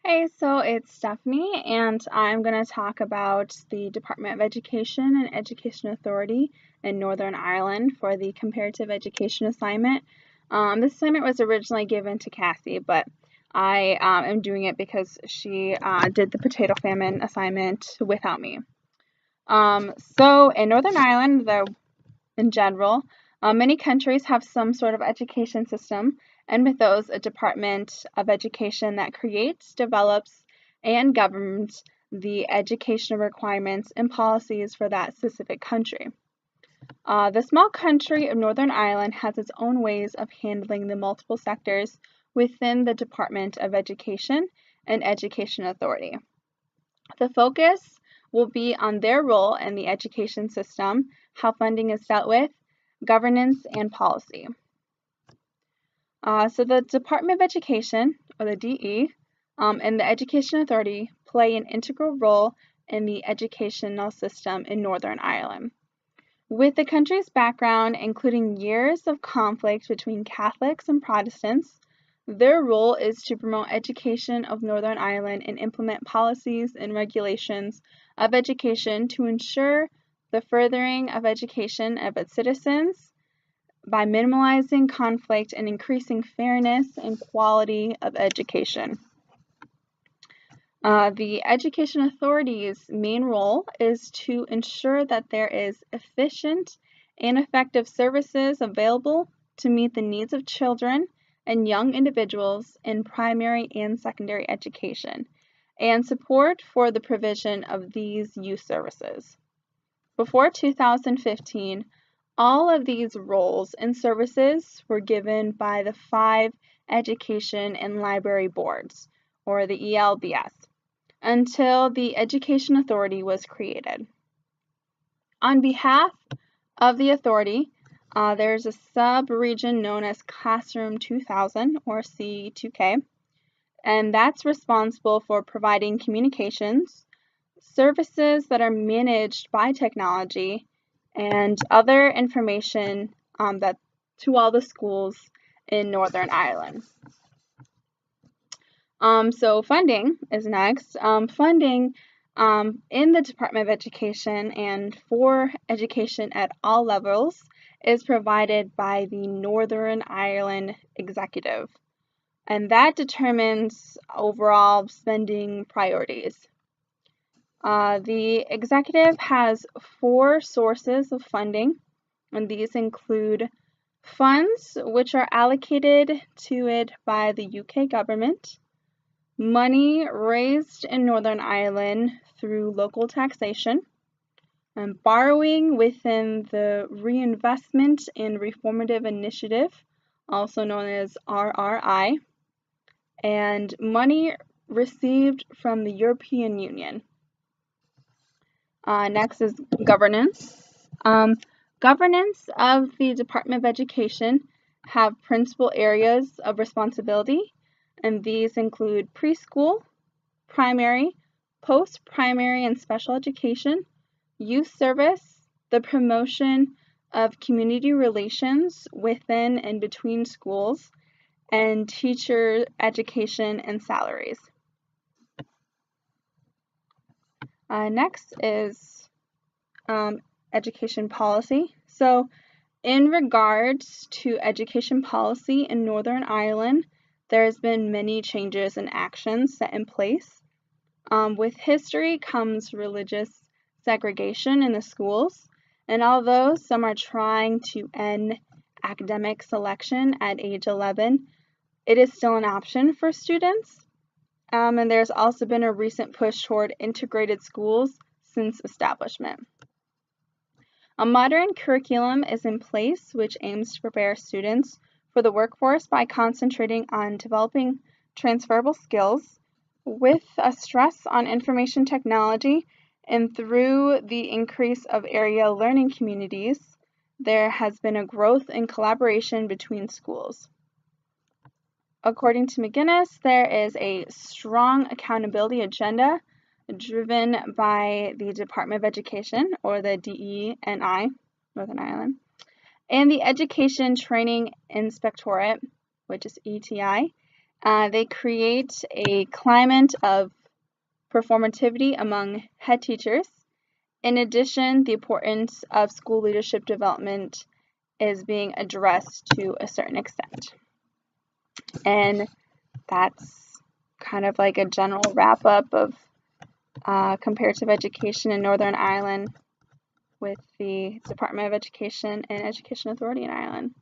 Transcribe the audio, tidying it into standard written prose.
Hey, so it's Stephanie, and I'm going to talk about the Department of Education and Education Authority in Northern Ireland for the comparative education assignment. This assignment was originally given to Cassie, but I am doing it because she did the potato famine assignment without me. So in Northern Ireland, in general, many countries have some sort of education system, and with those, a Department of Education that creates, develops, and governs the educational requirements and policies for that specific country. The small country of Northern Ireland has its own ways of handling the multiple sectors within the Department of Education and Education Authority. The focus will be on their role in the education system, how funding is dealt with, governance, and policy. So the Department of Education, or the DE, and the Education Authority play an integral role in the educational system in Northern Ireland. With the country's background, including years of conflict between Catholics and Protestants, their role is to promote education of Northern Ireland and implement policies and regulations of education to ensure the furthering of education of its citizens by minimizing conflict and increasing fairness and quality of education. The Education Authority's main role is to ensure that there is efficient and effective services available to meet the needs of children and young individuals in primary and secondary education, and support for the provision of these youth services. Before 2015, all of these roles and services were given by the 5 Education and Library Boards, or the ELBS, until the Education Authority was created. On behalf of the authority, there's a sub-region known as Classroom 2000, or C2K, and that's responsible for providing communications, services that are managed by technology, and other information that to all the schools in Northern Ireland. So funding is next. Funding in the Department of Education and for education at all levels is provided by the Northern Ireland Executive, and that determines overall spending priorities. The executive has 4 sources of funding, and these include funds which are allocated to it by the UK government, money raised in Northern Ireland through local taxation, and borrowing within the Reinvestment and Reformative Initiative, also known as RRI, and money received from the European Union. Next is governance. Governance of the Department of Education have principal areas of responsibility, and these include preschool, primary, post-primary and special education, youth service, the promotion of community relations within and between schools, and teacher education and salaries. Next is education policy. So in regards to education policy in Northern Ireland, there's been many changes and actions set in place. With history comes religious segregation in the schools, and although some are trying to end academic selection at age 11, it is still an option for students. And there's also been a recent push toward integrated schools since establishment. A modern curriculum is in place which aims to prepare students for the workforce by concentrating on developing transferable skills with a stress on information technology, and through the increase of area learning communities, there has been a growth in collaboration between schools. According to McGuinness, there is a strong accountability agenda driven by the Department of Education, or the DENI, Northern Ireland, and the Education Training Inspectorate, which is ETI, They create a climate of performativity among head teachers. In addition, the importance of school leadership development is being addressed to a certain extent. And that's kind of like a general wrap-up of comparative education in Northern Ireland with the Department of Education and Education Authority in Ireland.